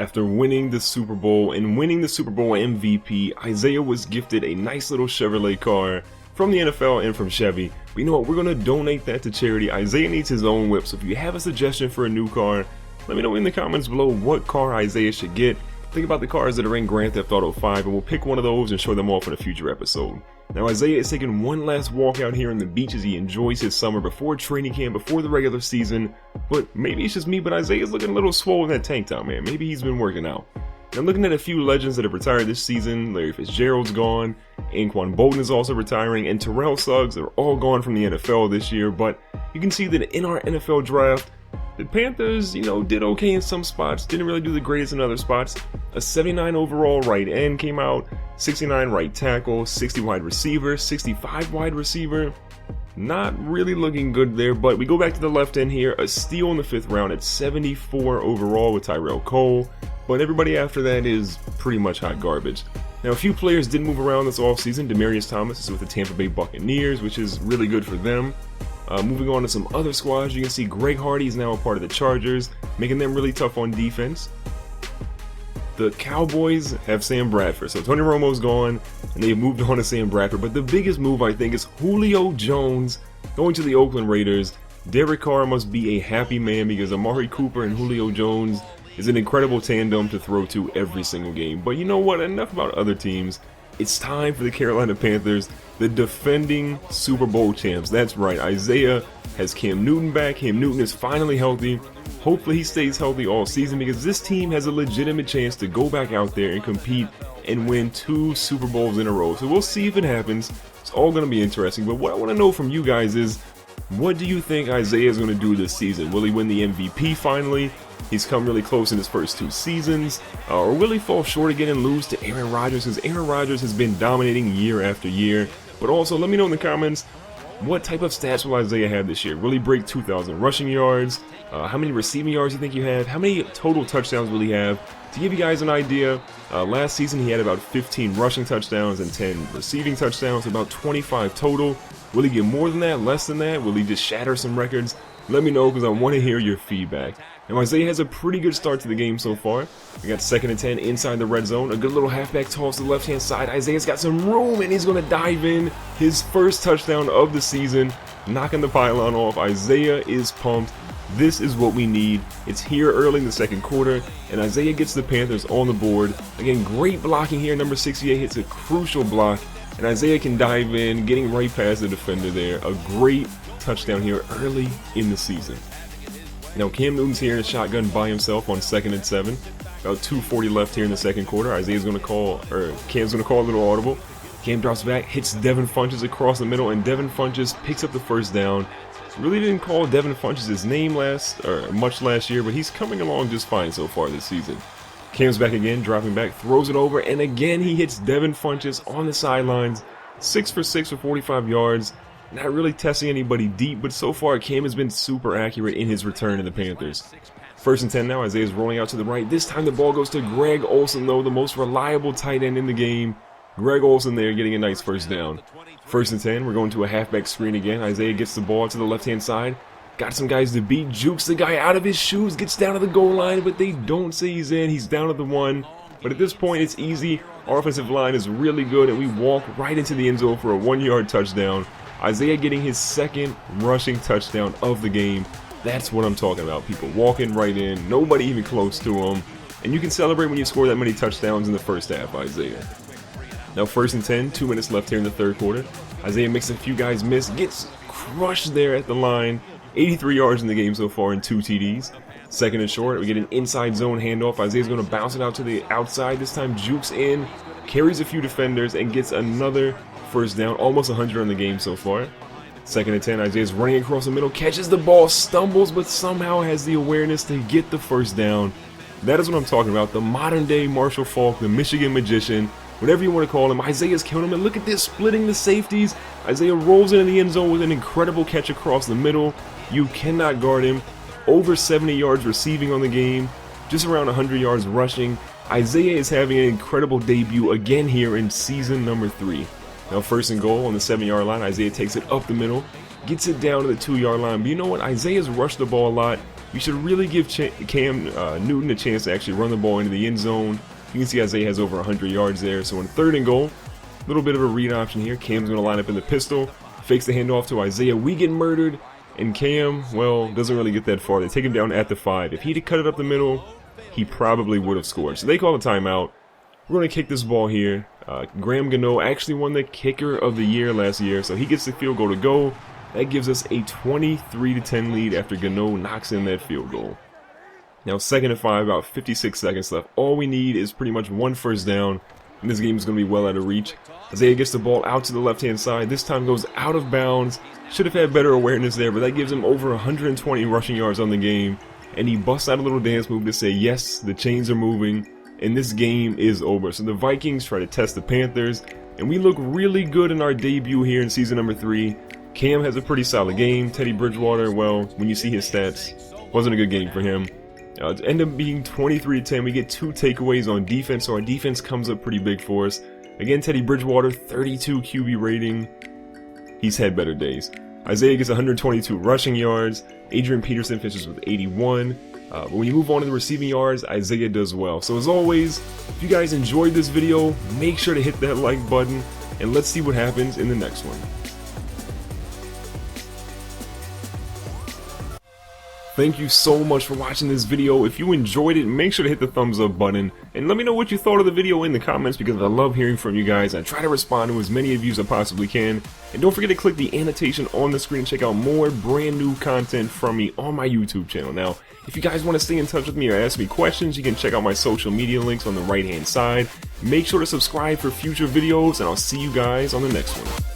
After winning the Super Bowl and winning the Super Bowl MVP, Isaiah was gifted a nice little Chevrolet car from the NFL and from Chevy. But you know what? We're going to donate that to charity. Isaiah needs his own whip, so if you have a suggestion for a new car, let me know in the comments below what car Isaiah should get. Think about the cars that are in Grand Theft Auto 5, and we'll pick one of those and show them off in a future episode. Now Isaiah is taking one last walk out here on the beach as he enjoys his summer before training camp, before the regular season. But maybe it's just me, but Isaiah's looking a little swole in that tank top, man. Maybe he's been working out. Now looking at a few legends that have retired this season, Larry Fitzgerald's gone, Anquan Bolden is also retiring, and Terrell Suggs are all gone from the NFL this year. But you can see that in our NFL draft, the Panthers, did okay in some spots, didn't really do the greatest in other spots. A 79 overall right end came out, 69 right tackle, 60 wide receiver, 65 wide receiver. Not really looking good there, but we go back to the left end here. A steal in the 5th round at 74 overall with Tyrell Cole, but everybody after that is pretty much hot garbage. Now a few players did move around this offseason. Demaryius Thomas is with the Tampa Bay Buccaneers, which is really good for them. Moving on to some other squads, you can see Greg Hardy is now a part of the Chargers, making them really tough on defense. The Cowboys have Sam Bradford, so Tony Romo's gone, and they've moved on to Sam Bradford. But the biggest move, I think, is Julio Jones going to the Oakland Raiders. Derek Carr must be a happy man because Amari Cooper and Julio Jones is an incredible tandem to throw to every single game. But you know what? Enough about other teams. It's time for the Carolina Panthers, the defending Super Bowl champs. That's right, Isaiah has Cam Newton back. Cam Newton is finally healthy. Hopefully he stays healthy all season because this team has a legitimate chance to go back out there and compete and win 2 Super Bowls in a row. So we'll see if it happens. It's all going to be interesting. But what I want to know from you guys is, what do you think Isaiah is going to do this season? Will he win the MVP finally? He's come really close in his first 2 seasons. Or will he fall short again and lose to Aaron Rodgers? Because Aaron Rodgers has been dominating year after year. But also, let me know in the comments, what type of stats will Isaiah have this year? Will he break 2,000 rushing yards? How many receiving yards do you think you have? How many total touchdowns will he have? To give you guys an idea, last season he had about 15 rushing touchdowns and 10 receiving touchdowns, about 25 total. Will he get more than that, less than that? Will he just shatter some records? Let me know because I want to hear your feedback. Now Isaiah has a pretty good start to the game so far. We got 2nd and 10 inside the red zone. A good little halfback toss to the left-hand side. Isaiah's got some room and he's going to dive in. His first touchdown of the season, knocking the pylon off. Isaiah is pumped. This is what we need. It's here early in the 2nd quarter, and Isaiah gets the Panthers on the board. Again, great blocking here. Number 68 hits a crucial block, and Isaiah can dive in, getting right past the defender there. A great touchdown here early in the season. Now Cam Newton's here in a shotgun by himself on 2nd and 7. About 2:40 left here in the 2nd quarter. Cam's going to call a little audible. Cam drops back, hits Devin Funchess across the middle, and Devin Funchess picks up the first down. Really didn't call Devin Funchess his name much last year, but he's coming along just fine so far this season. Cam's back again, dropping back, throws it over, and again he hits Devin Funchess on the sidelines. 6 for 6 for 45 yards. Not really testing anybody deep, but so far Cam has been super accurate in his return to the Panthers. 1st and 10 now, Isaiah's rolling out to the right. This time the ball goes to Greg Olsen, though, the most reliable tight end in the game. Greg Olsen there getting a nice first down. 1st and 10, we're going to a halfback screen again. Isaiah gets the ball to the left-hand side. Got some guys to beat, jukes the guy out of his shoes, gets down to the goal line, but they don't say he's in. He's down at the 1. But at this point, it's easy. Our offensive line is really good, and we walk right into the end zone for a 1-yard touchdown. Isaiah getting his 2nd rushing touchdown of the game. That's what I'm talking about. People walking right in, nobody even close to him. And you can celebrate when you score that many touchdowns in the first half, Isaiah. Now 1st and 10, 2 minutes left here in the 3rd quarter. Isaiah makes a few guys miss, gets crushed there at the line. 83 yards in the game so far and 2 TDs. 2nd and short, we get an inside zone handoff. Isaiah's going to bounce it out to the outside. This time jukes in, carries a few defenders, and gets another first down. Almost 100 on the game so far. 2nd and 10, Isaiah's running across the middle, catches the ball, stumbles, but somehow has the awareness to get the first down. That is what I'm talking about. The modern day Marshall Faulk, the Michigan magician, whatever you want to call him. Isaiah's killing him, and look at this, splitting the safeties. Isaiah rolls into the end zone with an incredible catch across the middle. You cannot guard him. Over 70 yards receiving on the game, just around 100 yards rushing. Isaiah is having an incredible debut again here in season number 3. Now 1st and goal on the 7-yard line. Isaiah takes it up the middle, gets it down to the 2-yard line. But you know what? Isaiah's rushed the ball a lot. we should really give Cam Newton a chance to actually run the ball into the end zone. You can see Isaiah has over 100 yards there. So in 3rd and goal, a little bit of a read option here. Cam's going to line up in the pistol, fakes the handoff to Isaiah. We get murdered, and Cam, well, doesn't really get that far. They take him down at the 5. If he'd have cut it up the middle, he probably would have scored. So they call a timeout. We're going to kick this ball here. Graham Gano actually won the kicker of the year last year, so he gets the field goal to go. That gives us a 23-10 lead after Gano knocks in that field goal. Now 2nd and 5, about 56 seconds left. All we need is pretty much 1 first down, and this game is going to be well out of reach. Isaiah gets the ball out to the left-hand side. This time goes out of bounds. Should have had better awareness there, but that gives him over 120 rushing yards on the game. And he busts out a little dance move to say, yes, the chains are moving, and this game is over. So the Vikings try to test the Panthers, and we look really good in our debut here in season number 3. Cam has a pretty solid game. Teddy Bridgewater, well, when you see his stats, wasn't a good game for him. It ended up being 23-10. We get 2 takeaways on defense, so our defense comes up pretty big for us. Again, Teddy Bridgewater, 32 QB rating. He's had better days. Isaiah gets 122 rushing yards. Adrian Peterson finishes with 81. But when you move on to the receiving yards, Isaiah does well. So as always, if you guys enjoyed this video, make sure to hit that like button, and let's see what happens in the next one. Thank you so much for watching this video. If you enjoyed it, make sure to hit the thumbs up button and let me know what you thought of the video in the comments, because I love hearing from you guys. I try to respond to as many of you as I possibly can. And don't forget to click the annotation on the screen and check out more brand new content from me on my YouTube channel. Now, if you guys want to stay in touch with me or ask me questions, you can check out my social media links on the right hand side. Make sure to subscribe for future videos, and I'll see you guys on the next one.